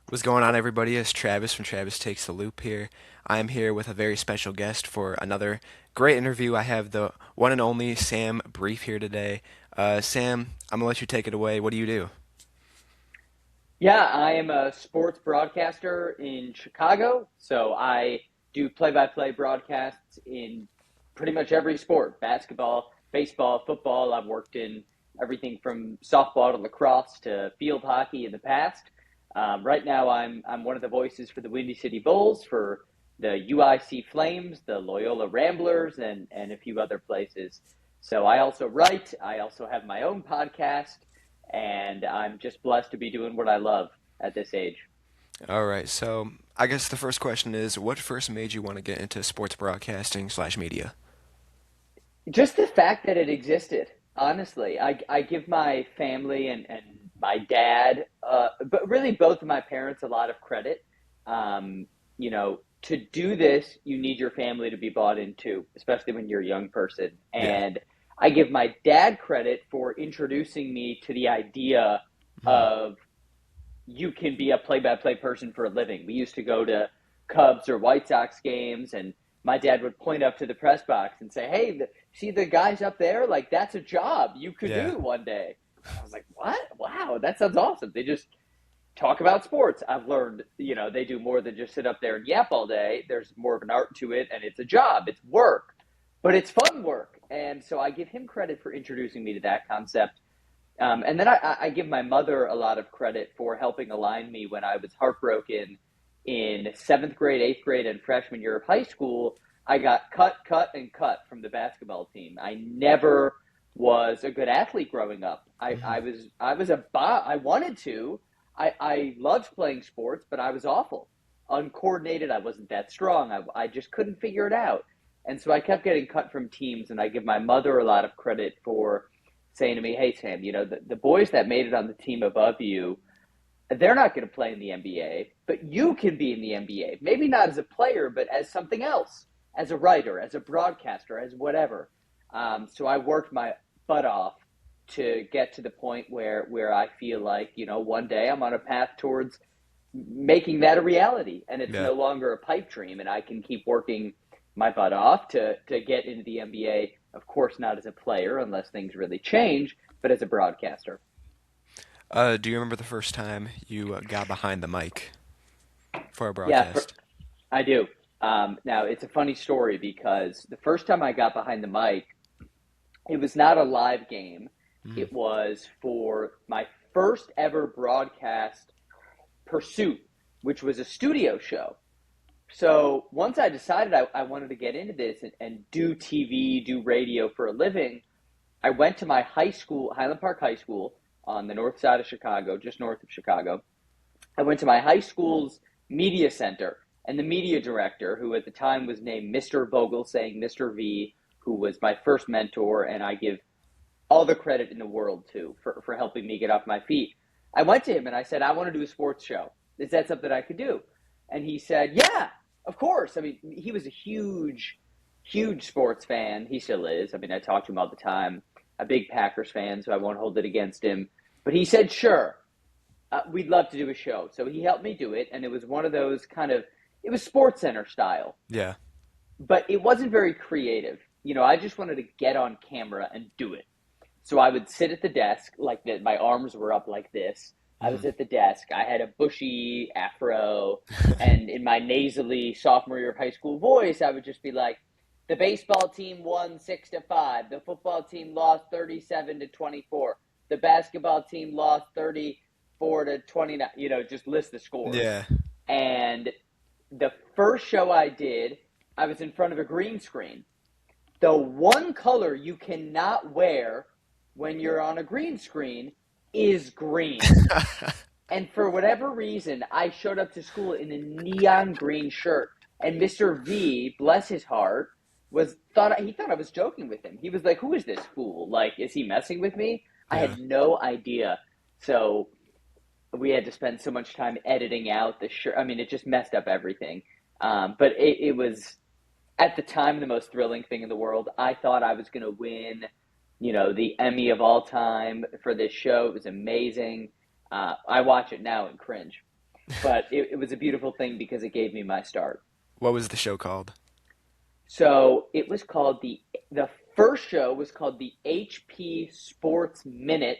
What's going on, everybody? It's Travis from Travis Takes the Loop here. I am here with a very special guest for another great interview. I have the one and only Sam Brief here today. Sam, I'm gonna let you take it away. What do you do? Yeah, I am a sports broadcaster in Chicago. So I do play-by-play broadcasts in pretty much every sport: basketball, baseball, football. I've worked in everything from softball to lacrosse to field hockey in the past. Right now, I'm one of the voices for the Windy City Bulls for the UIC Flames, the Loyola Ramblers, and a few other places. So I also write. I also have my own podcast, and I'm just blessed to be doing what I love at this age. All right, so I guess the first question is, what first made you want to get into sports broadcasting slash media? Just the fact that it existed, honestly. I give my family and my dad, but really both of my parents, a lot of credit. Um, to do this, you need your family to be bought into, especially when you're a young person. Yeah. And I give my dad credit for introducing me to the idea Mhm. of you can be a play-by-play person for a living. We used to go to Cubs or White Sox games, and my dad would point up to the press box and say, "Hey, see the guys up there? Like that's a job you could Yeah. do one day." I was like, "What? Wow, that sounds awesome." They just talk about sports. I've learned, they do more than just sit up there and yap all day. There's more of an art to it, and it's a job. It's work, but it's fun work. And so I give him credit for introducing me to that concept. And then I give my mother a lot of credit for helping align me when I was heartbroken in seventh grade, eighth grade, and freshman year of high school. I got cut, and cut from the basketball team. I never was a good athlete growing up. Mhm. I wanted to. I loved playing sports, but I was awful, uncoordinated. I wasn't that strong. I just couldn't figure it out, and so I kept getting cut from teams. And I give my mother a lot of credit for saying to me, "Hey Sam, the boys that made it on the team above you, they're not going to play in the NBA, but you can be in the NBA. Maybe not as a player, but as something else, as a writer, as a broadcaster, as whatever." So I worked my butt off to get to the point where I feel like one day I'm on a path towards making that a reality, and it's Yeah. no longer a pipe dream, and I can keep working my butt off to get into the NBA. Of course, not as a player unless things really change, but as a broadcaster. Do you remember the first time you got behind the mic for a Yeah, broadcast? I do. Now it's a funny story because the first time I got behind the mic, it was not a live game. Mhm. It was for my first ever broadcast pursuit, which was a studio show. So once I decided I wanted to get into this and do TV, do radio for a living, I went to my high school, Highland Park High School, on the north side of Chicago, just north of Chicago. I went to my high school's media center, and the media director, who at the time was named Mr. Vogel, saying Mr. V, who was my first mentor, and I give all the credit in the world to for helping me get off my feet. I went to him and I said, "I want to do a sports show. Is that something I could do?" And he said, "Yeah, of course." I mean, he was a huge sports fan. He still is. I mean, I talk to him all the time. A big Packers fan, so I won't hold it against him. But he said, "Sure, we'd love to do a show." So he helped me do it, and it was one of those it was Sports Center style, Yeah. but it wasn't very creative. I just wanted to get on camera and do it. So I would sit at the desk like that. My arms were up like this. I was Mhm. at the desk. I had a bushy afro, and in my nasally sophomore year of high school voice, I would just be like, "The baseball team won 6-5. The football team lost 37-24. The basketball team lost 34-29." Just list the scores. Yeah. And the first show I did, I was in front of a green screen. The one color you cannot wear when you're on a green screen is green. And for whatever reason, I showed up to school in a neon green shirt. And Mr. V, bless his heart, he thought I was joking with him. He was like, "Who is this fool? Like, is he messing with me?" I Yeah. had no idea. So we had to spend so much time editing out the shirt. I mean, it just messed up everything. But it was at the time the most thrilling thing in the world. I thought I was going to win, the Emmy of all time for this show. It was amazing. I watch it now and cringe. but it was a beautiful thing because it gave me my start. What was the show called? So it was called the first show was called the HP Sports Minute,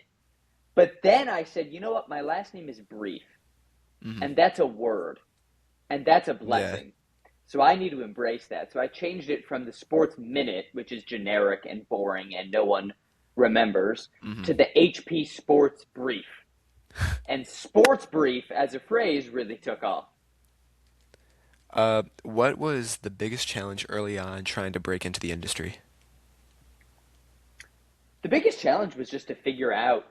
but then I said, you know what, my last name is Brief, Hmm. and that's a word, and that's a Yeah. blessing. So I need to embrace that. So I changed it from the Sports Minute, which is generic and boring and no one remembers, Hmm. to the HP Sports Brief. And Sports Brief as a phrase really took off. What was the biggest challenge early on trying to break into the industry? The biggest challenge was just to figure out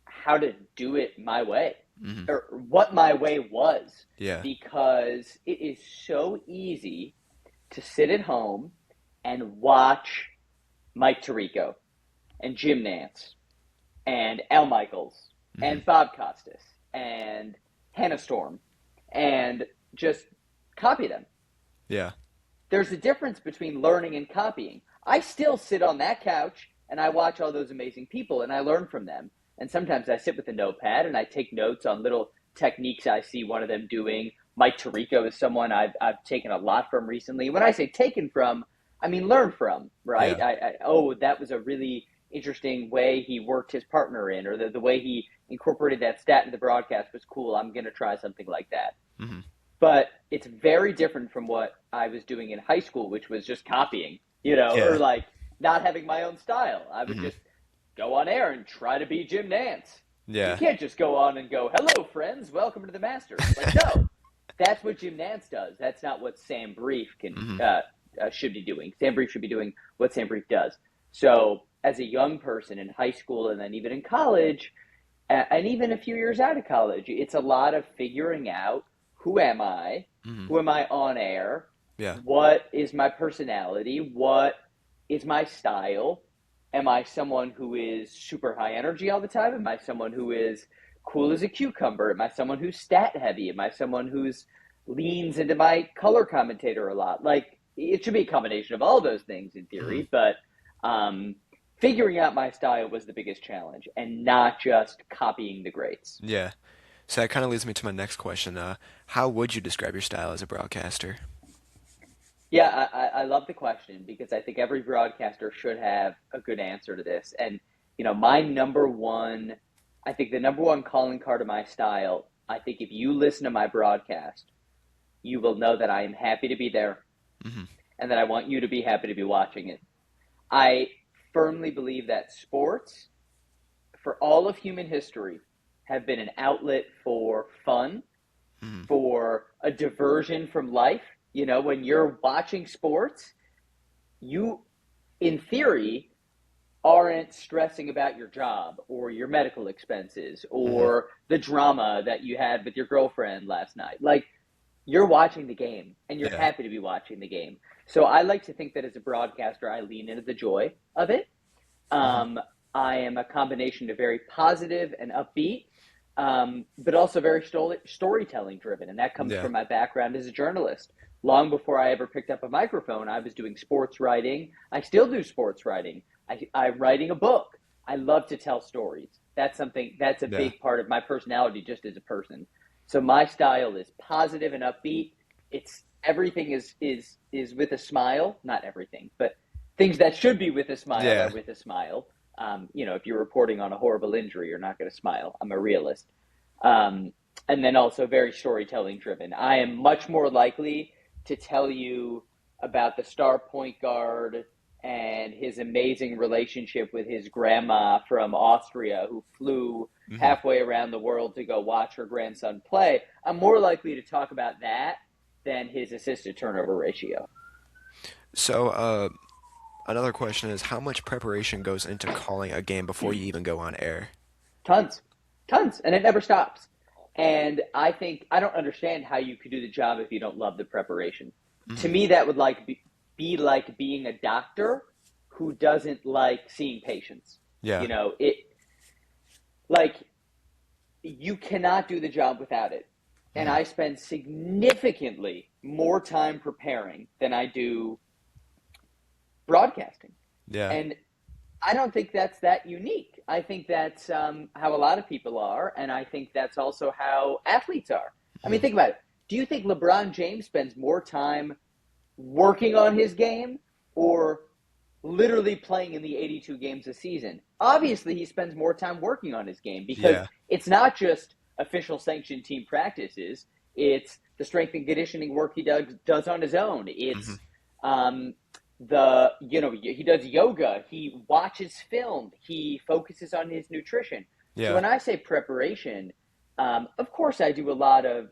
how to do it my way Hmm. or what my way was Yeah. because it is so easy to sit at home and watch Mike Tirico and Jim Nance and Al Michaels Hmm. and Bob Costas and Hannah Storm and just copy them. Yeah. There's a difference between learning and copying. I still sit on that couch and I watch all those amazing people and I learn from them. And sometimes I sit with a notepad and I take notes on little techniques I see one of them doing. Mike Tirico is someone I've taken a lot from recently. When I say taken from, I mean learn from, right? Yeah. Oh, that was a really interesting way he worked his partner in, or the way he incorporated that stat in the broadcast was cool. I'm going to try something like that. Hmm. But it's very different from what I was doing in high school, which was just copying, or Yeah. like not having my own style. I would Hmm. just go on air and try to be Jim Nance. You Yeah. can't just go on and go, hello, friends, welcome to the Masters. Like, no, that's what Jim Nance does. That's not what Sam Brief Hmm. should be doing. Sam Brief should be doing what Sam Brief does. So, as a young person in high school and then even in college, and even a few years out of college, it's a lot of figuring out who am I? Hmm. Who am I on air? Yeah. What is my personality? What is my style? Am I someone who is super high energy all the time? Am I someone who is cool as a cucumber? Am I someone who's stat heavy? Am I someone who's leans into my color commentator a lot? Like it should be a combination of all those things in Hmm. theory, but um, figuring out my style was the biggest challenge and not just copying the greats. Yeah. So that kind of leads me to my next question. How would you describe your style as a broadcaster? Yeah, I love the question because I think every broadcaster should have a good answer to this. And, my number one, I think the number one calling card of my style, I think if you listen to my broadcast, you will know that I am happy to be there Hmm. and that I want you to be happy to be watching it. I firmly believe that sports, for all of human history, have been an outlet for fun, Hmm. for a diversion from life. When you're watching sports, you, in theory, aren't stressing about your job or your medical expenses Hmm. or the drama that you had with your girlfriend last night. Like, you're watching the game and you're Yeah. happy to be watching the game. So I like to think that as a broadcaster, I lean into the joy of it. Hmm. Um, I am a combination of very positive and upbeat, but also very storytelling driven. And that comes Yeah. from my background as a journalist. Long before I ever picked up a microphone, I was doing sports writing. I still do sports writing. I'm writing a book. I love to tell stories. That's a Yeah. big part of my personality just as a person. So my style is positive and upbeat. It's everything is with a smile, not everything, but things that should be with a smile are Yeah. with a smile. If you're reporting on a horrible injury, you're not going to smile. I'm a realist. Um, and then also very storytelling driven. I am much more likely to tell you about the star point guard and his amazing relationship with his grandma from Austria who flew Hmm. halfway around the world to go watch her grandson play. I'm more likely to talk about that than his assist to turnover ratio. So, another question is how much preparation goes into calling a game before you even go on air? Tons, tons, and it never stops. And I think I don't understand how you could do the job if you don't love the preparation. To Hmm. me, that would be like being a doctor who doesn't like seeing patients. Yeah. It like you cannot do the job without it. And Hmm. I spend significantly more time preparing than I do broadcasting. Yeah. And I don't think that's that unique. I think that's how a lot of people are, and I think that's also how athletes are. I mean, Mhm. think about it. Do you think LeBron James spends more time working on his game or literally playing in the 82 games a season? Obviously, he spends more time working on his game because Yeah. it's not just official sanctioned team practices, it's the strength and conditioning work he does on his own. Mhm. It's um, he does yoga, he watches film, he focuses on his nutrition. So Yeah. when I say preparation, of course I do a lot of,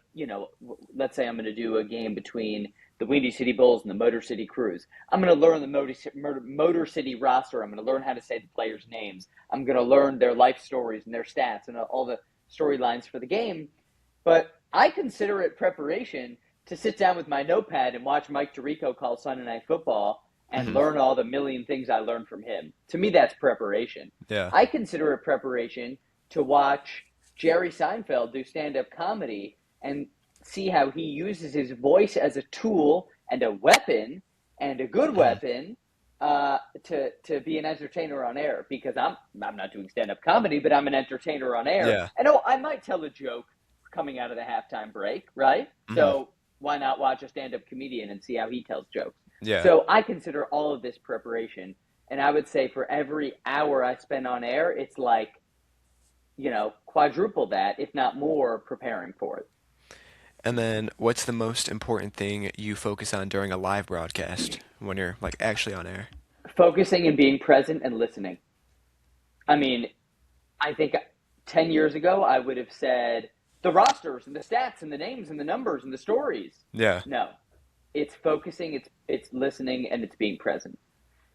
let's say I'm going to do a game between the Windy City Bulls and the Motor City Crews. I'm going to learn the Motor City roster. I'm going to learn how to say the players' names. I'm going to learn their life stories and their stats and all the storylines for the game. But I consider it preparation to sit down with my notepad and watch Mike Tirico call Sunday Night Football and Mhm. learn all the million things I learned from him. To me, that's preparation. Yeah. I consider it preparation to watch Jerry Seinfeld do stand up comedy and see how he uses his voice as a tool and a weapon and a good Mhm. weapon to be an entertainer on air because I'm not doing stand up comedy, but I'm an entertainer on air. Yeah. And oh, I might tell a joke coming out of the halftime break, right? Mhm. So why not watch a stand up comedian and see how he tells jokes? Yeah. So I consider all of this preparation. And I would say for every hour I spend on air, it's like, quadruple that, if not more, preparing for it. And then, what's the most important thing you focus on during a live broadcast when you're like actually on air? Focusing and being present and listening. I mean, I think 10 years ago, I would have said the rosters and the stats and the names and the numbers and the stories. Yeah. No, it's focusing, it's listening, and it's being present.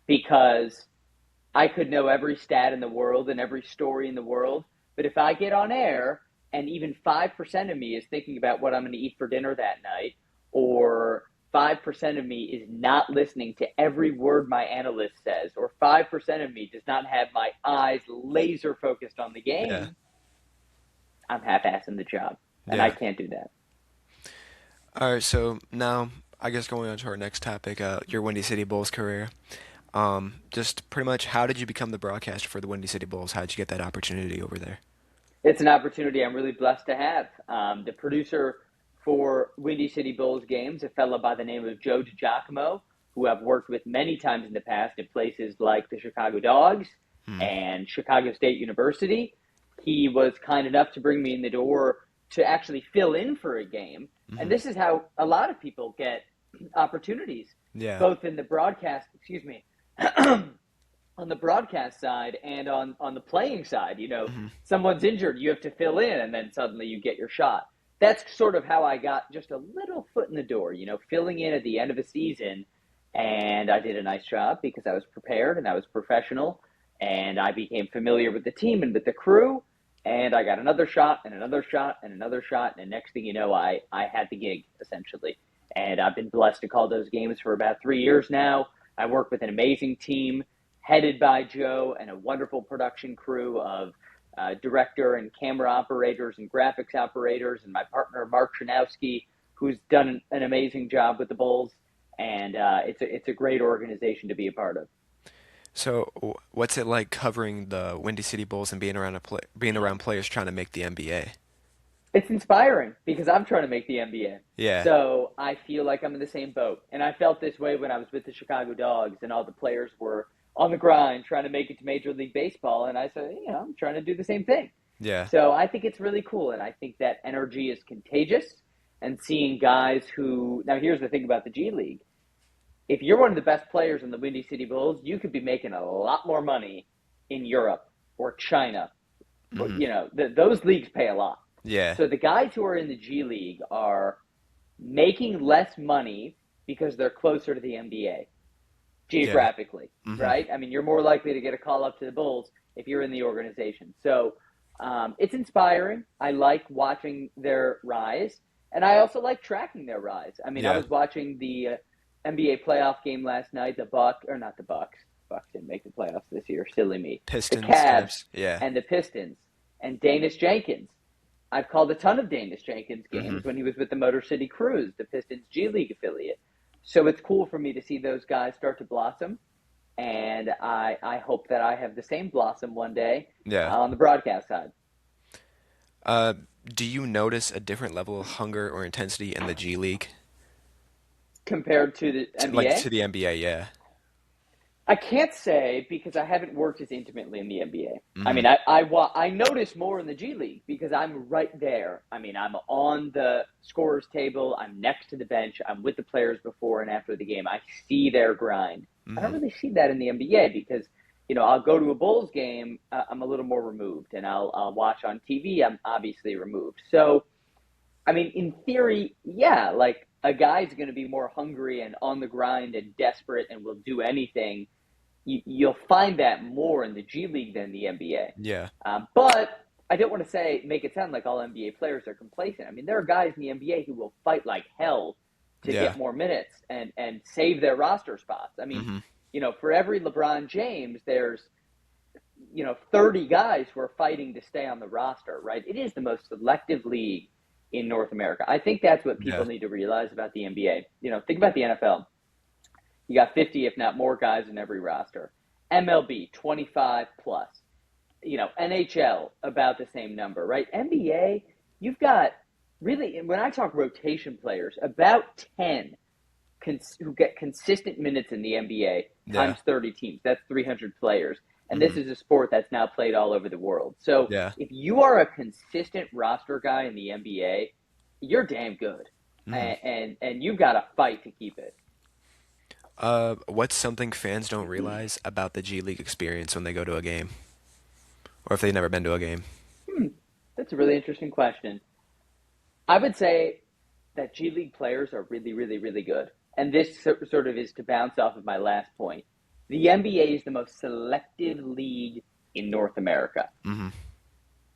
Because I could know every stat in the world and every story in the world, but if I get on air and even 5% of me is thinking about what I'm going to eat for dinner that night, or 5% of me is not listening to every word my analyst says, or 5% of me does not have my eyes laser focused on the Yeah. game, I'm half assing the job. And I Yeah. can't do that. All right. So now, I guess going on to our next topic, your Windy City Bulls career. Just pretty much, how did you become the broadcaster for the Windy City Bulls? How did you get that opportunity over there? It's an opportunity I'm really blessed to have. The producer for Windy City Bulls games, a fellow by the name of Joe DiGiacomo, who I've worked with many times in the past in places like the Chicago Dogs Hmm. and Chicago State University. He was kind enough to bring me in the door to actually fill in for a game. And Hmm. this is how a lot of people get opportunities, Yeah. both in the broadcast, excuse me, on the broadcast side and on the playing side. Hmm. Someone's injured, you have to fill in, and then suddenly you get your shot. That's sort of how I got just a little foot in the door. Filling in at the end of a season, and I did a nice job because I was prepared and I was professional, and I became familiar with the team and with the crew. And I got another shot and another shot and another shot, and next thing you know, I had the gig essentially. And I've been blessed to call those games for about 3 years now. I work with an amazing team headed by Joe and a wonderful production crew of director and camera operators and graphics operators, and my partner Mark Chanowski, who's done an amazing job with the Bulls. And it's a great organization to be a part of. So, what's it like covering the Windy City Bulls and being around players trying to make the NBA? It's inspiring because I'm trying to make the NBA. Yeah. So I feel like I'm in the same boat. And I felt this way when I was with the Chicago Dogs and all the players were on the grind trying to make it to Major League Baseball. And I said, I'm trying to do the same thing. Yeah. So I think it's really cool. And I think that energy is contagious. And seeing guys who, now here's the thing about the G League. If you're one of the best players in the Windy City Bulls, you could be making a lot more money in Europe or China. Hmm. Those leagues pay a lot. Yeah. So the guys who are in the G League are making less money because they're closer to the NBA Yeah. geographically, Hmm. right? I mean, you're more likely to get a call up to the Bulls if you're in the organization. So it's inspiring. I like watching their rise, and I also like tracking their rise. I mean, I Yeah. was watching the NBA playoff game last night. The Buck or not the Bucks. Bucks didn't make the playoffs this year. Silly me. The Pistons, Cavs Cavs. Yeah. and the Pistons and Danis Jenkins. I've called a ton of Danis Jenkins Hmm. games when he was with the Motor City Crews, the Pistons G League affiliate. So it's cool for me to see those guys start to blossom and I hope that I have the same blossom one day Yeah. on the broadcast side. Uh, do you notice a different level of hunger or intensity in the G League Compared to the like NBA, to the NBA? Yeah. I can't say because I haven't worked as intimately in the NBA. I Hmm. mean, I notice more in the G League because I'm right there. I mean, I'm on the scorers table. I'm next to the bench. I'm with the players before and after the game. I see their grind. I don't Hmm. really see that in the NBA because I'll go to a Bulls game. I'm a little more removed, and I'll watch on TV. I'm obviously removed. So I mean, in theory, yeah, like a guy's going to be more hungry and on the grind and desperate and will do anything. You'll find that more in the G League than the NBA. Yeah. But I don't want to make it sound like all NBA players are complacent. I mean, there are guys in the NBA who will fight like hell to Yeah. get more minutes and save their roster spots. I mean, Hmm. for every LeBron James, there's 30 guys who are fighting to stay on the roster, right? It is the most selective league in North America. I think that's what people Yeah. need to realize about the NBA. Think about the NFL. You got 50, if not more, guys in every roster. MLB, 25 plus. NHL, about the same number, right? NBA, you've got really, when I talk rotation players, about 10 who get consistent minutes in the NBA Yeah. times 30 teams. That's 300 players. And this Hmm. is a sport that's now played all over the world. So Yeah. if you are a consistent roster guy in the NBA, you're damn good. Hmm. And you've got to fight to keep it. What's something fans don't realize about the G League experience when they go to a game, or if they've never been to a game? Hmm, that's a really interesting question. I would say that G League players are really, really, really good. And this sort of is to bounce off of my last point. The NBA is the most selective league in North America. Hmm.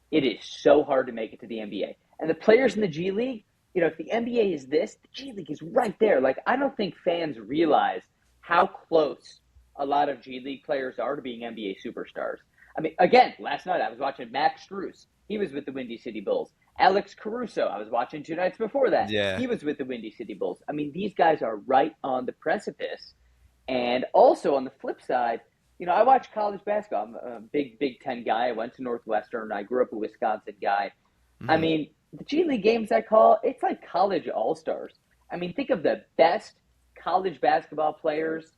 It is so hard to make it to the NBA. And the players in the G League, if the NBA is this, the G League is right there. Like, I don't think fans realize how close a lot of G League players are to being NBA superstars. I mean, again, last night I was watching Max Strus. He was with the Windy City Bulls. Alex Caruso, I was watching 2 nights before that. Yeah. He was with the Windy City Bulls. I mean, these guys are right on the precipice. And also on the flip side, I watch college basketball. I'm a big Big Ten guy. I went to Northwestern. I grew up a Wisconsin guy. I Hmm. mean, the G League games I call, it's like college all stars. I mean, think of the best college basketball players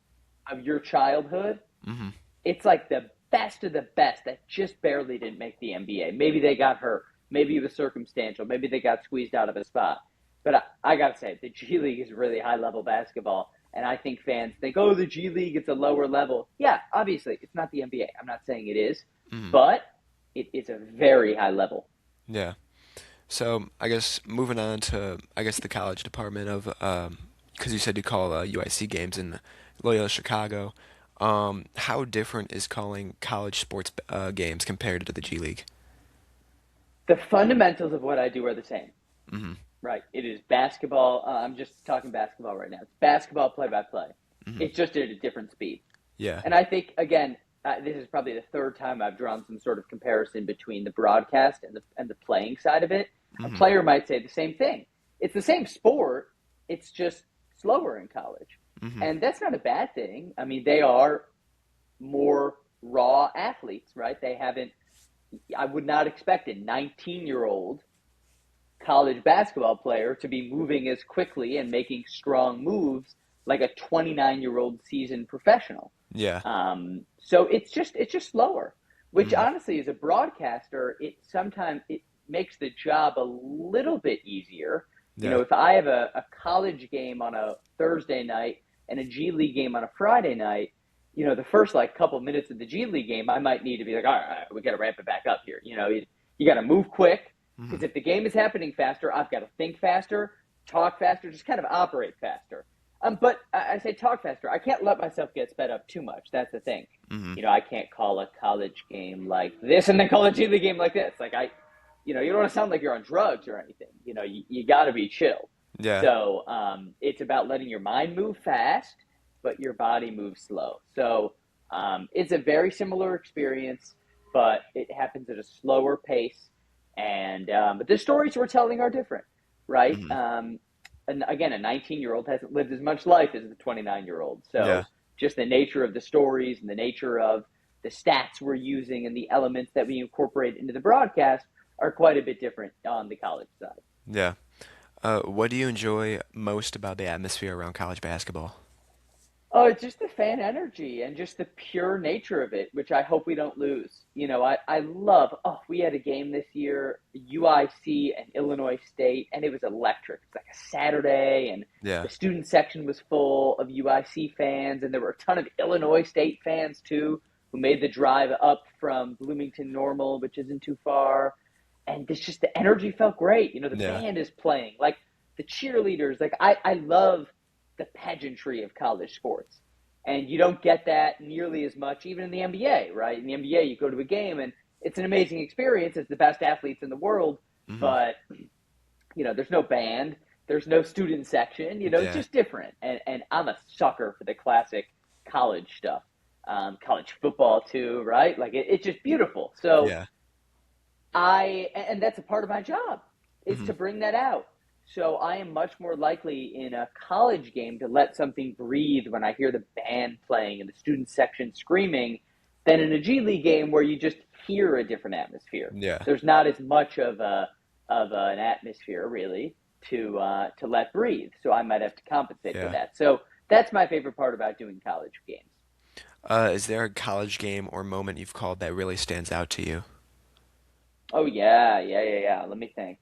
of your childhood. Hmm. It's like the best of the best that just barely didn't make the NBA. Maybe they got hurt. Maybe it was circumstantial. Maybe they got squeezed out of a spot. But I got to say, the G League is really high level basketball. And I think fans think, oh, the G League, it's a lower level. Yeah, obviously, it's not the NBA. I'm not saying it is, Hmm. but it is a very high level. Yeah. So I guess moving on to the college department of because you said you call UIC games in Loyola Chicago. How different is calling college sports games compared to the G League? The fundamentals of what I do are the same, Hmm. right? It is basketball. I'm just talking basketball right now. It's basketball play by play. Hmm. It's just at a different speed. Yeah. And I think, again, this is probably the third time I've drawn some sort of comparison between the broadcast and the playing side of it. A Hmm. player might say the same thing. It's the same sport. It's just slower in college, Hmm. and that's not a bad thing. I mean, they are more raw athletes, right? They haven't. I would not expect a 19-year-old college basketball player to be moving as quickly and making strong moves like a 29-year-old seasoned professional. Yeah. So it's just slower, which Hmm. honestly, as a broadcaster, it sometimes it makes the job a little bit easier. Yeah. If I have a college game on a Thursday night and a G League game on a Friday night, the first like couple minutes of the G League game, I might need to be like, all right, we got to ramp it back up here. You got to move quick Hmm. because if the game is happening faster, I've got to think faster, talk faster, just kind of operate faster. But I say talk faster. I can't let myself get sped up too much. That's the thing. Hmm. I can't call a college game like this and then call a G League game like this. Like you don't want to sound like you're on drugs or anything. You got to be chill. Yeah. So it's about letting your mind move fast, but your body moves slow. So it's a very similar experience, but it happens at a slower pace. And but the stories we're telling are different, right? Hmm. And again, a 19-year-old hasn't lived as much life as the 29-year-old. Yeah. So just the nature of the stories and the nature of the stats we're using and the elements that we incorporate into the broadcast are quite a bit different on the college side. Yeah. What do you enjoy most about the atmosphere around college basketball? Oh, it's just the fan energy and just the pure nature of it, which I hope we don't lose. I love, we had a game this year, UIC and Illinois State, and it was electric. It's like a Saturday, and Yeah. the student section was full of UIC fans, and there were a ton of Illinois State fans too, who made the drive up from Bloomington Normal, which isn't too far. And it's just the energy felt great. The Yeah. band is playing, like the cheerleaders. Like I love the pageantry of college sports. And you don't get that nearly as much even in the NBA, right? In the NBA, you go to a game and it's an amazing experience. It's the best athletes in the world, Hmm. but there's no band, there's no student section. It's Yeah. just different. And I'm a sucker for the classic college stuff, college football too, right? Like it's just beautiful. So Yeah. and that's a part of my job is Hmm. to bring that out. So I am much more likely in a college game to let something breathe when I hear the band playing and the student section screaming than in a G League game where you just hear a different atmosphere. Yeah. There's not as much of an atmosphere really to let breathe. So I might have to compensate for Yeah. that. So that's my favorite part about doing college games. Is there a college game or moment you've called that really stands out to you? Oh yeah. Let me think.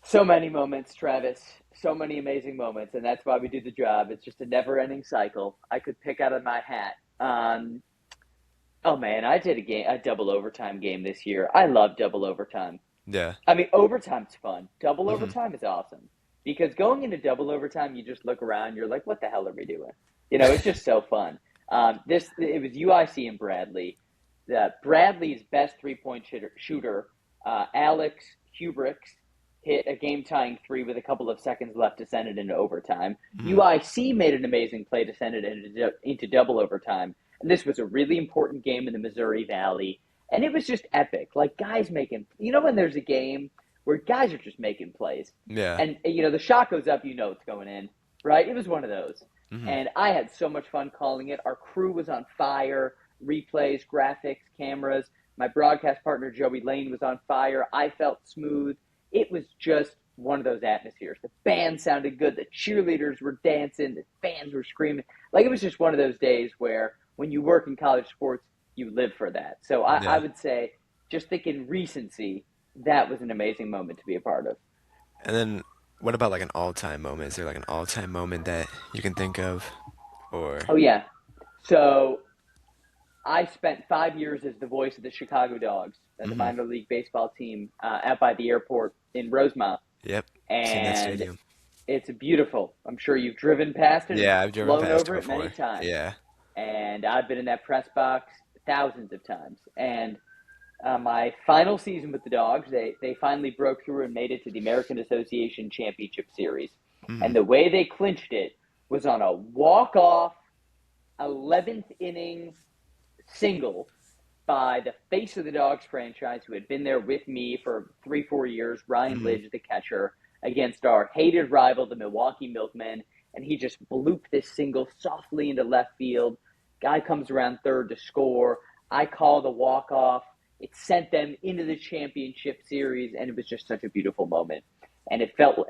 So many moments, Travis. So many amazing moments, and that's why we do the job. It's just a never-ending cycle. I could pick out of my hat. Oh man, I did a double overtime game this year. I love double overtime. Yeah. I mean, overtime's fun. Double Hmm. overtime is awesome because going into double overtime, you just look around. You're like, what the hell are we doing? It's just so fun. It was UIC and Bradley. Bradley's best three-point shooter, Alex Hubricks, hit a game-tying three with a couple of seconds left to send it into overtime. Hmm. UIC made an amazing play to send it into double overtime, and this was a really important game in the Missouri Valley, and it was just epic. Like guys making, when there's a game where guys are just making plays, Yeah. and the shot goes up, it's going in, right? It was one of those, Hmm. and I had so much fun calling it. Our crew was on fire. Replays, graphics, cameras. My broadcast partner Joey Lane was on fire. I felt smooth. It was just one of those atmospheres. The band sounded good. The cheerleaders were dancing. The fans were screaming. Like it was just one of those days where when you work in college sports, you live for that. So I Yeah. would say, just thinking recency, that was an amazing moment to be a part of. And then what about like an all-time moment? Is there like an all-time moment that you can think of? Or Oh, yeah. So I spent 5 years as the voice of the Chicago Dogs, the hmm. minor league baseball team out by the airport in Rosemont. Yep. Seen that And stadium. it's beautiful. I'm sure you've driven past it and Yeah, I've driven flown past it over it many before. times. Yeah. And I've been in that press box thousands of times. And my final season with the Dogs, they finally broke through and made it to the American Association Championship Series. Hmm. And the way they clinched it was on a walk-off 11th inning single by the face of the Dogs franchise, who had been there with me for 3, 4 years, Ryan Hmm. Lidge, the catcher, against our hated rival, the Milwaukee Milkmen. And he just blooped this single softly into left field. Guy comes around third to score. I call the walk-off. It sent them into the championship series, and it was just such a beautiful moment. And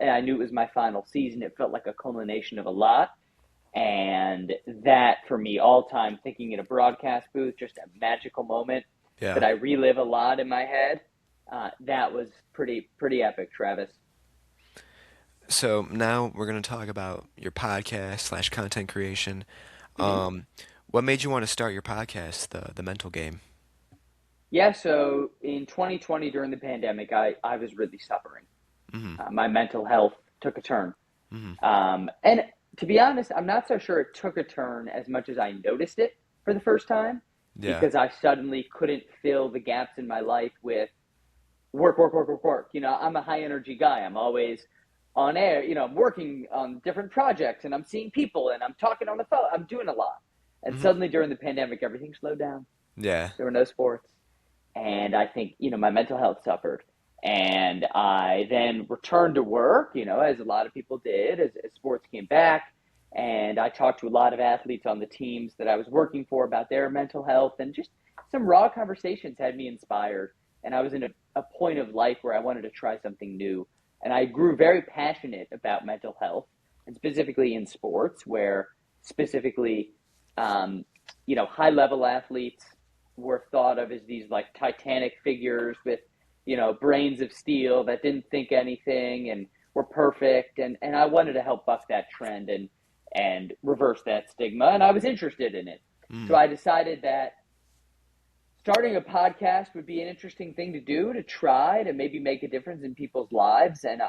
I knew it was my final season. It felt like a culmination of a lot. And that, for me, all time, thinking in a broadcast booth, just a magical moment that Yeah. I relive a lot in my head. That was pretty epic, Travis. So now we're gonna talk about your podcast slash content creation. Mm-hmm. Um, what made you want to start your podcast, the Mental Game? Yeah, so in 2020, during the pandemic, I was really suffering. Hmm. My mental health took a turn. Hmm. And to be honest, I'm not so sure it took a turn as much as I noticed it for the first time Yeah. because I suddenly couldn't fill the gaps in my life with work, work, work, work, work. I'm a high energy guy. I'm always on air. I'm working on different projects and I'm seeing people and I'm talking on the phone. I'm doing a lot. And Hmm. suddenly during the pandemic, everything slowed down. Yeah. There were no sports. And I think, my mental health suffered. And I then returned to work, as a lot of people did, as sports came back. And I talked to a lot of athletes on the teams that I was working for about their mental health, and just some raw conversations had me inspired. And I was in a point of life where I wanted to try something new. And I grew very passionate about mental health, and specifically in sports, where specifically, high level athletes were thought of as these like titanic figures with, brains of steel that didn't think anything and were perfect. And I wanted to help buck that trend and reverse that stigma. And I was interested in it. So Mm. I decided that starting a podcast would be an interesting thing to do, to try to maybe make a difference in people's lives. And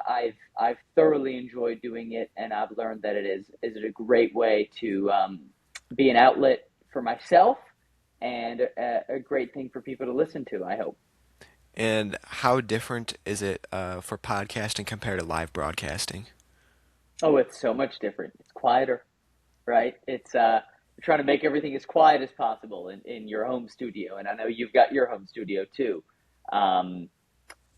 I've thoroughly enjoyed doing it. And I've learned that it is a great way to be an outlet for myself, and a great thing for people to listen to, I hope. And how different is it for podcasting compared to live broadcasting? Oh, it's so much different. It's quieter, right? It's you're trying to make everything as quiet as possible in your home studio, and I know you've got your home studio too. Um,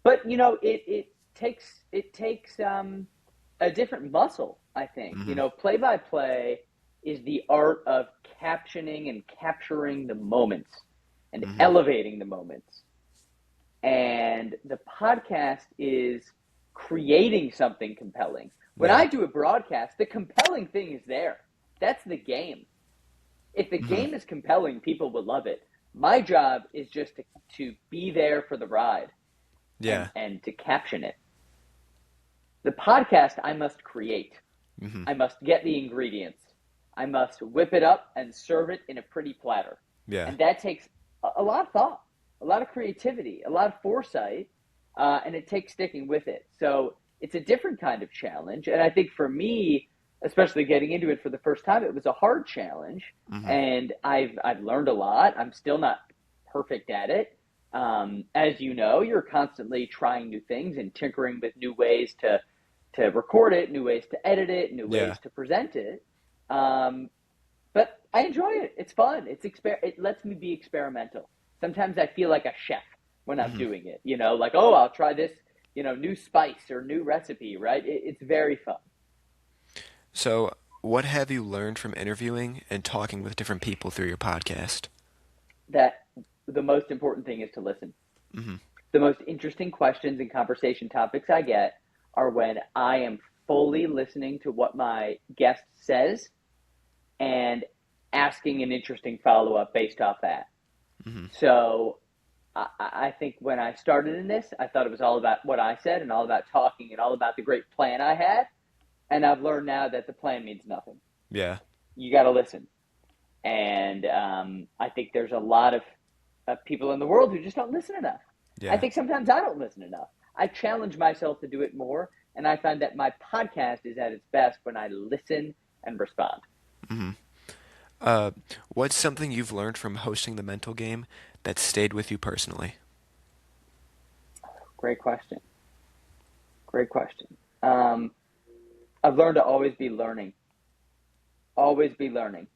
but it takes a different muscle, I think. Hmm. Play by play is the art of captioning and capturing the moments and Hmm. elevating the moments. And the podcast is creating something compelling. When Yeah. I do a broadcast, the compelling thing is there. That's the game. If the Hmm. game is compelling, people will love it. My job is just to be there for the ride, and Yeah. to caption it. The podcast I must create. Hmm. I must get the ingredients. I must whip it up and serve it in a pretty platter. Yeah. And that takes a lot of thought, a lot of creativity, a lot of foresight, and it takes sticking with it. So it's a different kind of challenge. And I think for me, especially getting into it for the first time, it was a hard challenge. Hmm. And I've learned a lot. I'm still not perfect at it. As you know, you're constantly trying new things and tinkering with new ways to record it, new ways to edit it, new ways Yeah. to present it. Um, but I enjoy it. It's fun. It lets me be experimental. Sometimes I feel like a chef when I'm Hmm. doing it. Like, oh, I'll try this, new spice or new recipe. Right? It's very fun. So, what have you learned from interviewing and talking with different people through your podcast? That the most important thing is to listen. Hmm. The most interesting questions and conversation topics I get are when I am fully listening to what my guest says and asking an interesting follow up based off that. Hmm. So I think when I started in this, I thought it was all about what I said and all about talking and all about the great plan I had. And I've learned now that the plan means nothing. Yeah. You got to listen. And I think there's a lot of people in the world who just don't listen enough. I Yeah. think sometimes I don't listen enough. I challenge myself to do it more. And I find that my podcast is at its best when I listen and respond. Hmm. Uh, what's something you've learned from hosting the mental game that stayed with you personally? Great question. Great question. Um, I've learned to always be learning. Always be learning.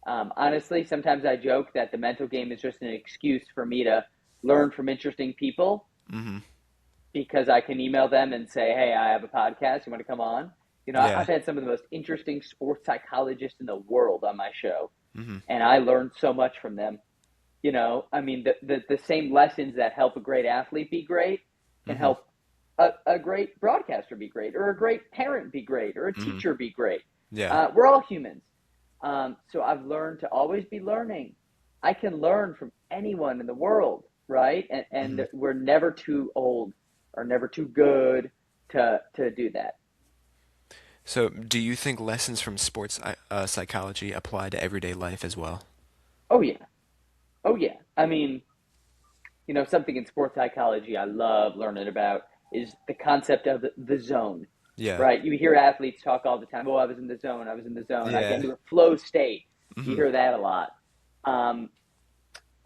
Honestly, sometimes I joke that the mental game is just an excuse for me to learn from interesting people, Hmm. because I can email them and say, hey, I have a podcast. You want to come on? Yeah. I've had some of the most interesting sports psychologists in the world on my show, Hmm. and I learned so much from them. I mean, the same lessons that help a great athlete be great can Hmm. help a great broadcaster be great, or a great parent be great, or a Hmm. teacher be great. Yeah. We're all humans. So I've learned to always be learning. I can learn from anyone in the world, right? Hmm. And we're never too old or never too good to do that. So, do you think lessons from sports psychology apply to everyday life as well? Oh yeah. Oh yeah. I mean, something in sports psychology I love learning about is the concept of the zone, Yeah. right? You hear athletes talk all the time. Oh, I was in the zone. I was in the zone. I get Yeah. into a flow state. You Hmm. hear that a lot. Um,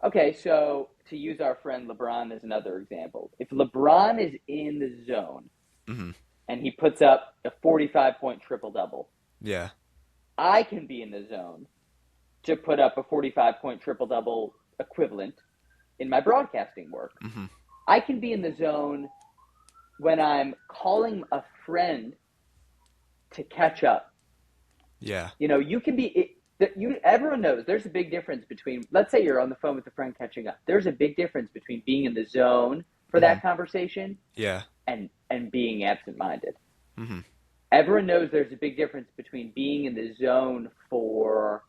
okay, so to use our friend LeBron as another example, if LeBron is in the zone Hmm. and he puts up a 45-point triple double, Yeah. I can be in the zone to put up a 45-point triple double equivalent in my broadcasting work. Hmm. I can be in the zone when I'm calling a friend to catch up, Yeah. You can be everyone knows there's a big difference between, let's say you're on the phone with a friend catching up. There's a big difference between being in the zone for Hmm. that conversation Yeah. and being absent-minded. Hmm. Everyone knows there's a big difference between being in the zone for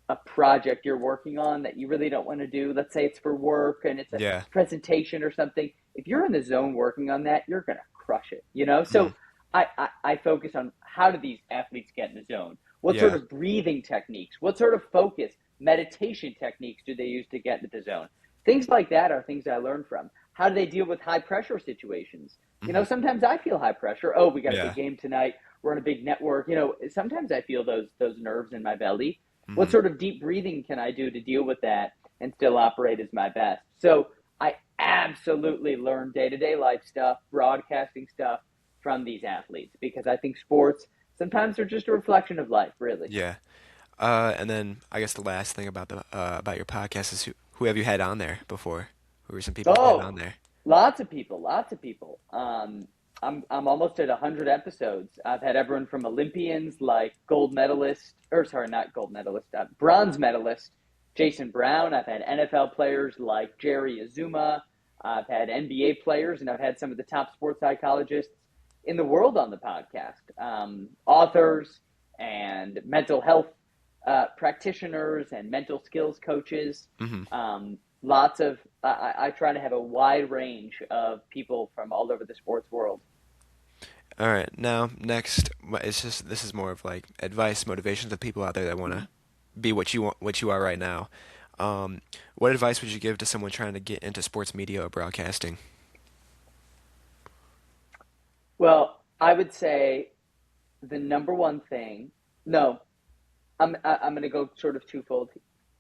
a project you're working on that you really don't want to do. Let's say it's for work and it's a Yeah. presentation or something. If you're in the zone working on that, you're going to crush it. Hmm. So I focus on, how do these athletes get in the zone? What sort Yeah. of breathing techniques, what sort of focus, meditation techniques do they use to get into the zone? Things like that are things I learned from. How do they deal with high pressure situations? Hmm. Sometimes I feel high pressure. Oh, we got a big Yeah. game tonight. We're on a big network. Sometimes I feel those nerves in my belly. What Hmm. sort of deep breathing can I do to deal with that and still operate as my best? So I absolutely learn day to day life stuff, broadcasting stuff from these athletes, because I think sports sometimes are just a reflection of life, really. Yeah. And then I guess the last thing about the about your podcast is who have you had on there before? Who are some people you've had Oh, on there? lots of people, lots of people. I'm almost at 100 episodes. I've had everyone from Olympians like gold medalist, or sorry, not gold medalist, bronze medalist Jason Brown. I've had NFL players like Jerry Azuma. I've had NBA players, and I've had some of the top sports psychologists in the world on the podcast. Authors and mental health practitioners and mental skills coaches. Hmm. Lots of I try to have a wide range of people from all over the sports world. All right. Now, next, it's just this is more of like advice, motivation to people out there that want to be what you want, what you are right now. Um, what advice would you give to someone trying to get into sports media or broadcasting? Well, I would say the number one thing. No, I'm going to go sort of twofold.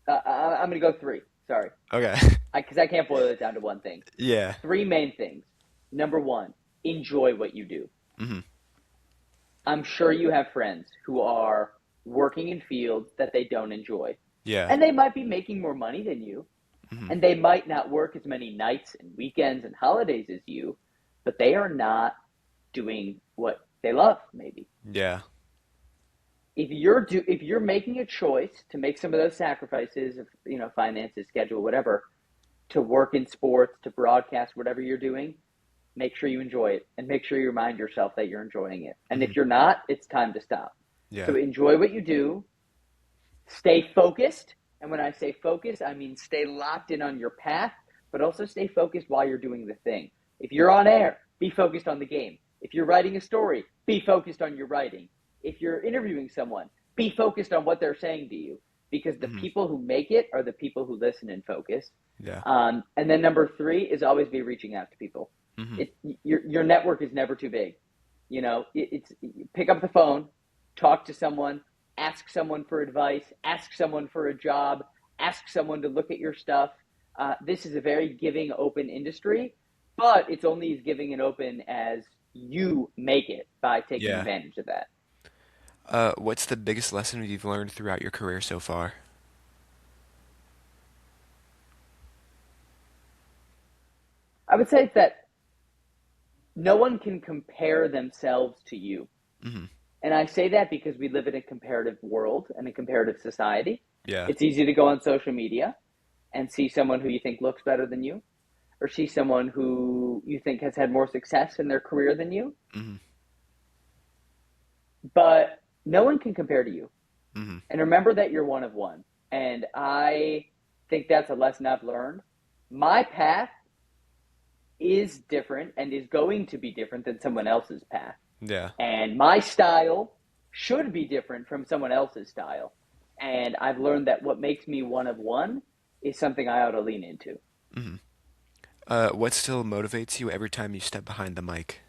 I'm going to go three. Sorry, Okay. because I can't boil it down to one thing. Yeah. Three main things. Number one, enjoy what you do. Hmm. I'm sure you have friends who are working in fields that they don't enjoy, Yeah. and they might be making more money than you, Hmm. and they might not work as many nights and weekends and holidays as you, but they are not doing what they love, maybe. Yeah. If you're making a choice to make some of those sacrifices of, finances, schedule, whatever, to work in sports, to broadcast, whatever you're doing, make sure you enjoy it and make sure you remind yourself that you're enjoying it. And Hmm. if you're not, it's time to stop. So Yeah. enjoy what you do, stay focused. And when I say focus, I mean stay locked in on your path, but also stay focused while you're doing the thing. If you're on air, be focused on the game. If you're writing a story, be focused on your writing. If you're interviewing someone, be focused on what they're saying to you, because the Hmm. people who make it are the people who listen and focus. Yeah. And then number three is always be reaching out to people. Hmm. Your network is never too big. It's pick up the phone, talk to someone, ask someone for advice, ask someone for a job, ask someone to look at your stuff. This is a very giving, open industry, but it's only as giving and open as you make it by taking Yeah. advantage of that. What's the biggest lesson you've learned throughout your career so far? I would say that no one can compare themselves to you. Hmm. And I say that because we live in a comparative world and a comparative society. Yeah. It's easy to go on social media and see someone who you think looks better than you, or see someone who you think has had more success in their career than you. Hmm. But no one can compare to you. Hmm. And remember that you're one of one. And I think that's a lesson I've learned. My path is different and is going to be different than someone else's path. Yeah. And my style should be different from someone else's style. And I've learned that what makes me one of one is something I ought to lean into. Hmm. What still motivates you every time you step behind the mic?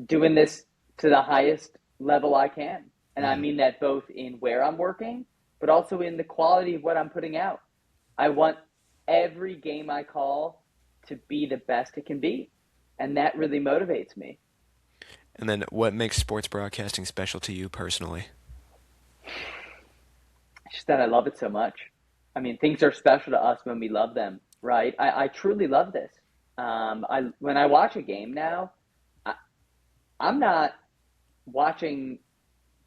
Doing this to the highest level I can. And I Hmm. mean that both in where I'm working, but also in the quality of what I'm putting out. I want every game I call to be the best it can be. And that really motivates me. And then what makes sports broadcasting special to you personally? It's just that I love it so much. I mean, things are special to us when we love them, right? I truly love this. When I watch a game now, I, I'm not watching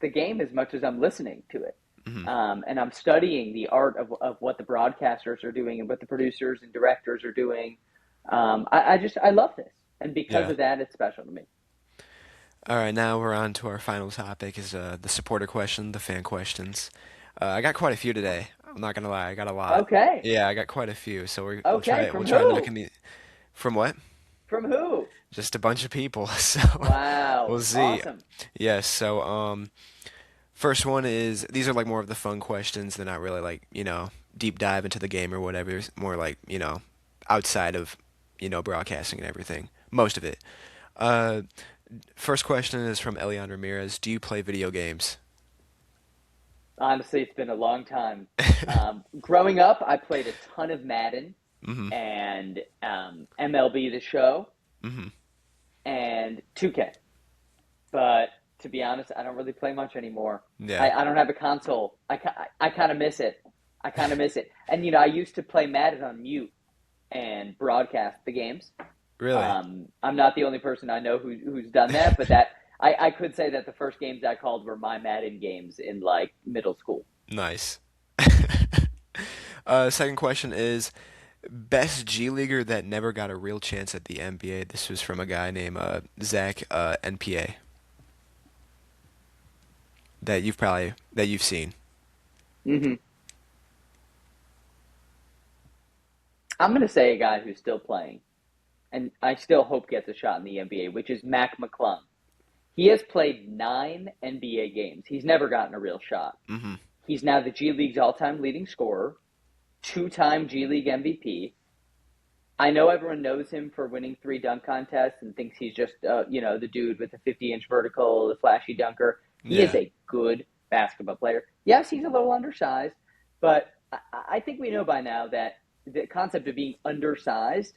the game as much as I'm listening to it. Hmm. And I'm studying the art of what the broadcasters are doing and what the producers and directors are doing. I love this, and because Yeah. of that, it's special to me. All right, now we're on to our final topic is the supporter question, the fan questions. I got quite a few today. I'm not gonna lie, I got a lot. Okay, Yeah, I got quite a few. So we'll okay. we'll From try not to who? be from what? From who? Just a bunch of people. So we'll Wow, see. awesome. Yes. So first one is these are like more of the fun questions. They're not really like deep dive into the game or whatever. It's more like outside of broadcasting and everything. Most of it. Uh, First question is from Elian Ramirez. Do you play video games? Honestly, it's been a long time. Growing up, I played a ton of Madden Mm-hmm. and MLB The Show Mm-hmm. and 2K. But to be honest, I don't really play much anymore. Yeah. I don't have a console. I kind of miss it. I kind of miss it. And I used to play Madden on mute and broadcast the games. Really? I'm not the only person I know who's done that, but I could say that the first games I called were my Madden games in like middle school. Nice. Second question is best G Leaguer that never got a real chance at the NBA. This was from a guy named Zach NPA that you've seen. Hmm. I'm going to say a guy who's still playing, and I still hope gets a shot in the NBA, which is Mac McClung. He has played 9 NBA games. He's never gotten a real shot. Hmm. He's now the G League's all-time leading scorer, two-time G League MVP. I know everyone knows him for winning 3 dunk contests and thinks he's just, the dude with the 50-inch vertical, the flashy dunker. He is Yeah. a good basketball player. Yes, he's a little undersized, but I think we know by now that the concept of being undersized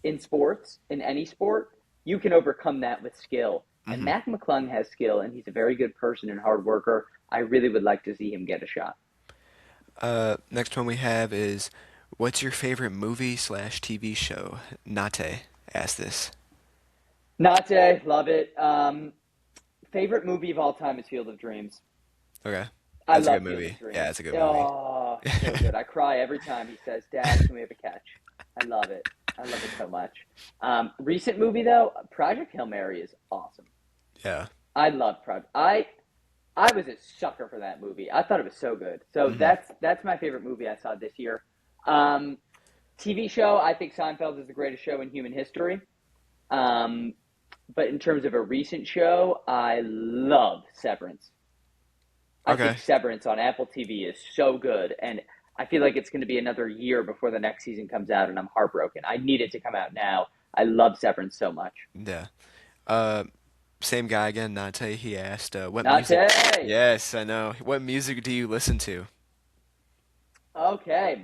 in sports, in any sport, you can overcome that with skill. And Hmm. Mac McClung has skill, and he's a very good person and hard worker. I really would like to see him get a shot. Next one we have is what's your favorite movie slash TV show? Nate asked this. Nate, love it. Favorite movie of all time is Field of Dreams. Okay. I That's a good love Field of movie. Yeah, Dreams. it's a good movie. Oh, so good. I cry every time he says, "Dad, can we have a catch?" I love it. I love it so much. Recent movie though, Project Hail Mary is awesome. Yeah. I love Project. I was a sucker for that movie. I thought it was so good. So Hmm. that's my favorite movie I saw this year. Um, TV show, I think Seinfeld is the greatest show in human history. Um, but in terms of a recent show, I love Severance. I Okay. think Severance on Apple TV is so good, and I feel like it's going to be another year before the next season comes out, and I'm heartbroken. I need it to come out now. I love Severance so much. Yeah. Uh, Same guy again, Nate. He asked, "What music?" Nate. Yes, I know. What music do you listen to? Okay.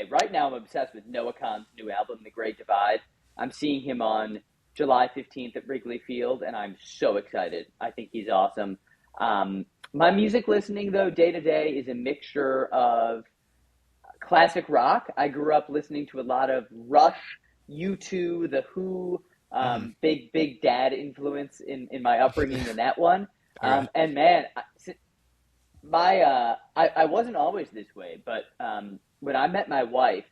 Right now I'm obsessed with Noah Khan's new album, The Great Divide. I'm seeing him on July 15th at Wrigley Field, and I'm so excited. I think he's awesome. My music listening, though, day to day, is a mixture of classic rock. I grew up listening to a lot of Rush, U2, The Who, Hmm. big dad influence in my upbringing in that one. Okay. And man, I wasn't always this way, but when I met my wife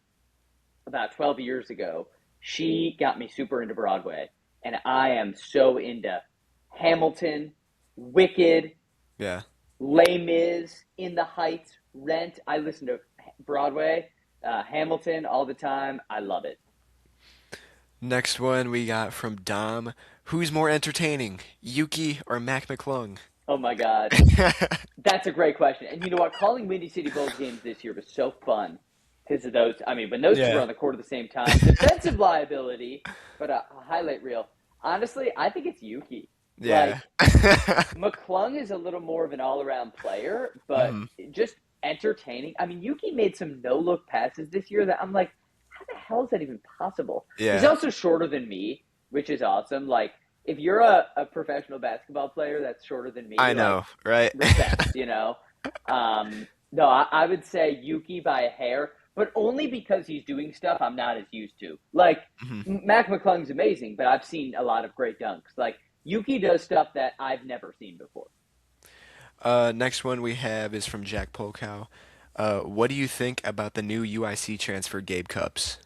about 12 years ago, she got me super into Broadway, and I am so into Hamilton, Wicked, Yeah. Les Mis, In the Heights, Rent. I listen to Broadway, Hamilton all the time. I love it. Next one we got from Dom. Who's more entertaining, Yuki or Mac McClung? Oh my God. That's a great question. And you know what? Calling Windy City Bulls games this year was so fun because of those. I mean, when those two were Yeah. on the court at the same time, defensive liability, but a highlight reel. Honestly, I think it's Yuki. Yeah. Like, McClung is a little more of an all around player, but Hmm. just entertaining. I mean, Yuki made some no look passes this year that I'm like, how the hell is that even possible? He's Yeah. also shorter than me, which is awesome. Like, if you're a professional basketball player that's shorter than I me, like, know, right? respect. No, I would say Yuki by a hair, but only because he's doing stuff I'm not as used to. Like, Hmm. Mac McClung's amazing, but I've seen a lot of great dunks. Like, Yuki does stuff that I've never seen before. Next one we have is from Jack Polkow. What do you think about the new UIC transfer, Gabe Cupps?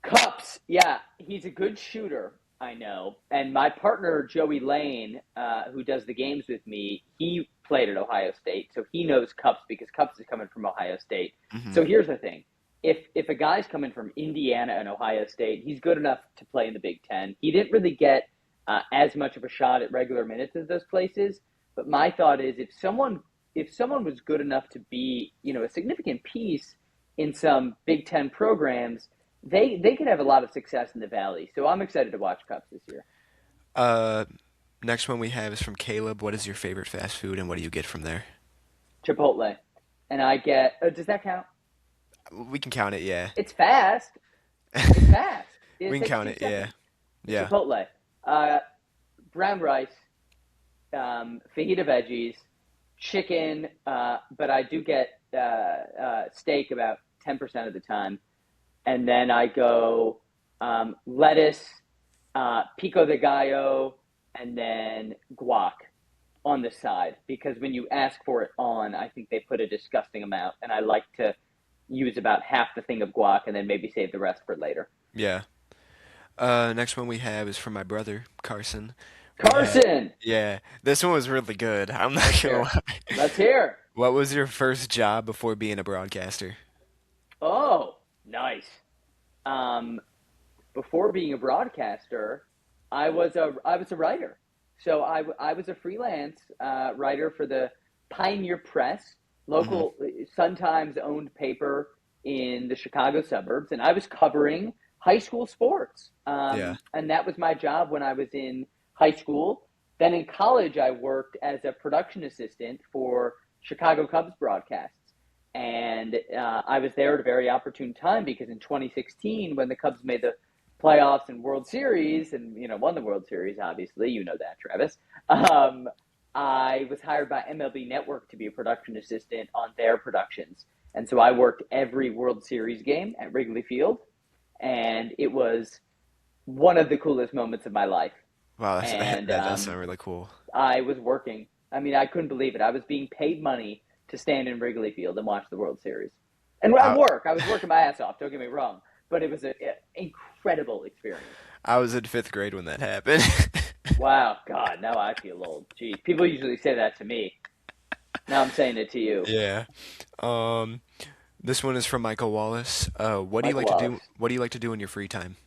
Cups, yeah, he's a good shooter. I know, and my partner Joey Lane, who does the games with me, he played at Ohio State, so he knows Cups because Cups is coming from Ohio State. Hmm. So here's the thing: if a guy's coming from Indiana and Ohio State, he's good enough to play in the Big Ten. He didn't really get as much of a shot at regular minutes as those places, but my thought is if someone was good enough to be a significant piece in some Big Ten programs, they could have a lot of success in the Valley. So I'm excited to watch Cups this year. Uh, Next one we have is from Caleb. What is your favorite fast food and what do you get from there? Chipotle, and I get. Does that count? We can count it, yeah. It's fast. It's fast. We It can takes count two it, yeah. seconds. Yeah. Chipotle, uh, brown rice, fajita veggies, chicken, but I do get steak about 10% of the time, and then I go lettuce, pico de gallo, and then guac on the side because when you ask for it on, I think they put a disgusting amount, and I like to use about half the thing of guac and then maybe save the rest for later. Yeah. Next one we have is from my brother, Carson. We have, Carson, yeah, this one was really good. I'm not let's gonna hear. lie. Let's hear. What was your first job before being a broadcaster? Oh, nice. Um, Before being a broadcaster, I was a writer. So I was a freelance writer for the Pioneer Press, Hmm. local Sun Times owned paper in the Chicago suburbs, and I was covering high school sports. Yeah. And that was my job when I was in high school. Then in college, I worked as a production assistant for Chicago Cubs broadcasts. And I was there at a very opportune time because in 2016, when the Cubs made the playoffs and World Series, and won the World Series. Obviously, you know that, Travis. Um, I was hired by MLB Network to be a production assistant on their productions, and so I worked every World Series game at Wrigley Field, and it was one of the coolest moments of my life. Wow, And that does sound really cool. I was working. I mean, I couldn't believe it. I was being paid money to stand in Wrigley Field and watch the World Series. And I I work. I was working my ass off. Don't get me wrong, but it was an incredible experience. I was in fifth grade when that happened. Wow, God, now I feel old. Geez, people usually say that to me. Now I'm saying it to you, Yeah. Um, this one is from Michael Wallace. What do you Michael like to do? Wallace. What do you like to do in your free time?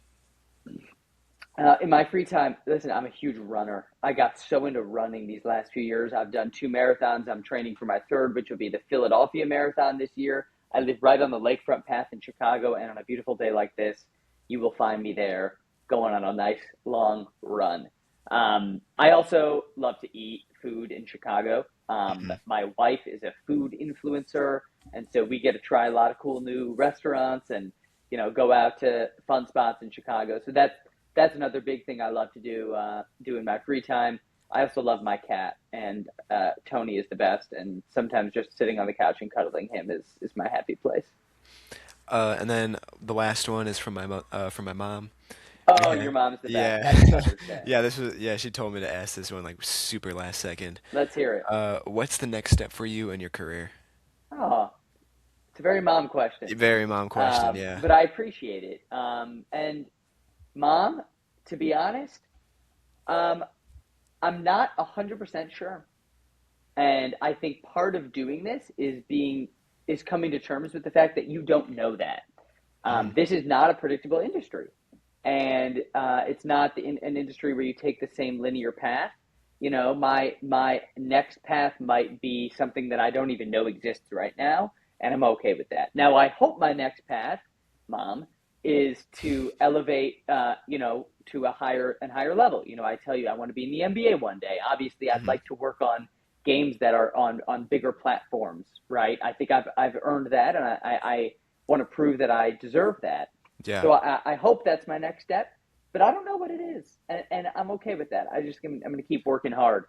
In my free time, listen, I'm a huge runner. I got so into running these last few years. I've done two marathons. I'm training for my third, which will be the Philadelphia Marathon this year. I live right on the lakefront path in Chicago, and on a beautiful day like this, you will find me there going on a nice long run. I also love to eat food in Chicago. Mhm. My wife is a food influencer, and so we get to try a lot of cool new restaurants and go out to fun spots in Chicago. So that's another big thing I love to do in my free time. I also love my cat, and Tony is the best. And sometimes just sitting on the couch and cuddling him is my happy place. And then the last one is from my mom. Oh, Yeah. your mom's the best. Yeah. Happy Mother's Day. Yeah, she told me to ask this one like super last second. Let's hear it. What's the next step for you in your career? Oh, it's a very mom question, Very mom question, yeah. but I appreciate it. And mom, to be honest, um, I'm not 100% sure. And I think part of doing this is coming to terms with the fact that you don't know that. Hmm. This is not a predictable industry, and it's not an industry where you take the same linear path. My next path might be something that I don't even know exists right now, and I'm okay with that. Now, I hope my next path, mom, is to elevate, to a higher and higher level. I tell you, I want to be in the NBA one day. Obviously, I'd Hmm. like to work on games that are on bigger platforms, right? I think I've earned that, and I want to prove that I deserve that. Yeah. So I hope that's my next step, but I don't know what it is, and I'm okay with that. I'm going to keep working hard.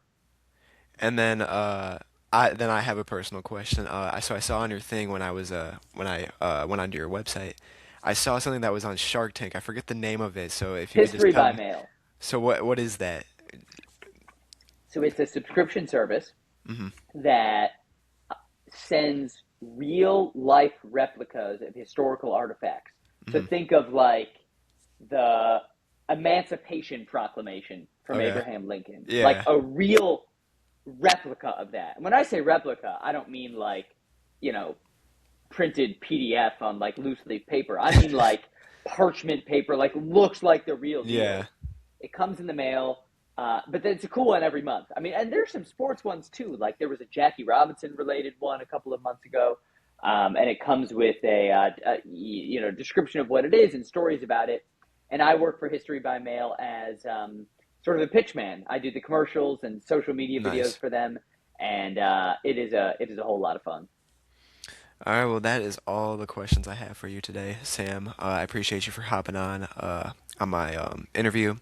And then I have a personal question. So I saw on your thing when I went onto your website, I saw something that was on Shark Tank. I forget the name of it. So if you could just History tell by me. mail. So what is that? So it's a subscription service. Mm-hmm. that sends real life replicas of historical artifacts. So Mm-hmm. think of like the Emancipation Proclamation from Okay. Abraham Lincoln, like Yeah. a real replica of that. And when I say replica, I don't mean like, you know, printed PDF on like loose leaf paper. I mean like parchment paper, like looks like the real Yeah. deal. It comes in the mail, but it's a cool one every month. I mean, and there's some sports ones too. Like there was a Jackie Robinson related one a couple of months ago, and it comes with a description of what it is and stories about it. And I work for History by Mail as sort of a pitch man. I do the commercials and social media videos Nice. for them, and it is a whole lot of fun. All right, well, that is all the questions I have for you today, Sam. I appreciate you for hopping on my interview,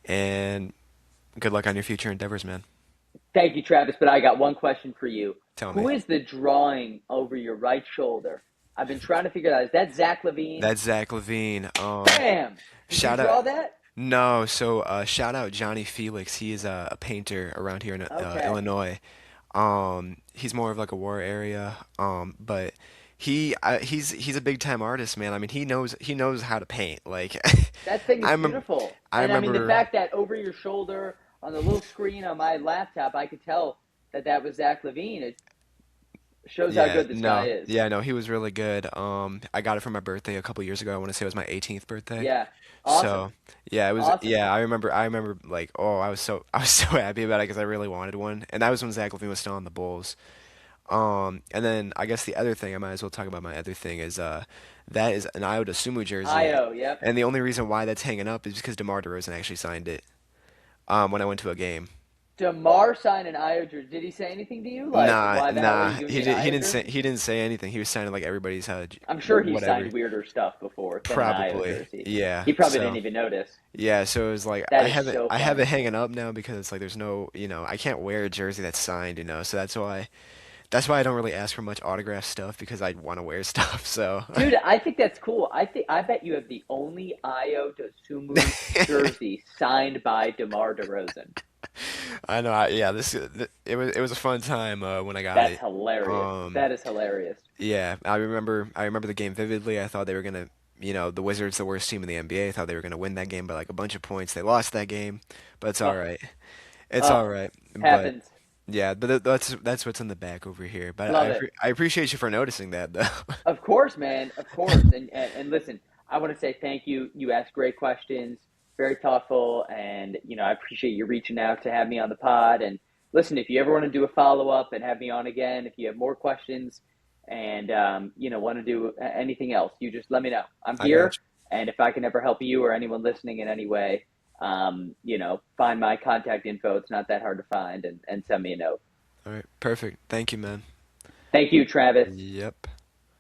and good luck on your future endeavors, man. Thank you, Travis. But I got one question for you. Tell me. Who is the drawing over your right shoulder? I've been trying to figure it out. Is that Zach Levine? That's Zach Levine. Bam! Did you Shout out. draw that? No, so shout out Johnny Felix. He is a painter around here in Okay. Illinois. He's more of like a war area. But he's a big time artist, man. I mean, he knows how to paint. Like, That thing I is remember beautiful. I And I mean, the remember. fact that over your shoulder on the little screen on my laptop, I could tell that that was Zach Levine. It shows how Yeah, good this guy no, is. yeah, no, he was really good. I got it for my birthday a couple years ago. I want to say it was my 18th birthday. Yeah. Awesome. So, yeah, it was. Awesome. Yeah, I remember like, oh, I was so happy about it because I really wanted one, and that was when Zach Levine was still on the Bulls. And then I guess the other thing I might as well talk about my other thing is that is an Iota Sumu jersey, Io, yep. and the only reason why that's hanging up is because DeMar DeRozan actually signed it when I went to a game. DeMar signed an Io jersey. Did he say anything to you? Like, Nah, why the hell are you nah, giving he me an did. He Io didn't say. jersey? He didn't say anything. He was signing like everybody's I'm sure he whatever. signed weirder stuff before than an Io Probably, jersey. yeah. He probably didn't So even notice. yeah, so it was like That is so I have it funny. hanging up now because it's like there's no I can't wear a jersey that's signed, so that's why I don't really ask for much autograph stuff because I want to wear stuff. So Dude, I think that's cool. I bet you have the only Io DeSumo jersey signed by DeMar DeRozan. I know, yeah, it was a fun time when I got That's it. hilarious. Um, That is hilarious. yeah, I remember the game vividly. I thought they were gonna, the Wizards, the worst team in the NBA. I thought they were gonna win that game by like a bunch of points. They lost that game, but it's all Oh, right. It's oh, all right. But happens. yeah, but that's what's in the back over here. But Love it. I appreciate you for noticing that though. Of course, man. Of course. And listen, I want to say thank you. You asked great questions, very thoughtful, and I appreciate you reaching out to have me on the pod. And listen, if you ever want to do a follow up and have me on again, if you have more questions and want to do anything else, you just let me know. I'm I got here, and if I can ever help you or anyone listening in any way, find my contact info. It's not that hard to find, and send me a note. you. All right, perfect. Thank you, man. Thank you, Travis. Yep.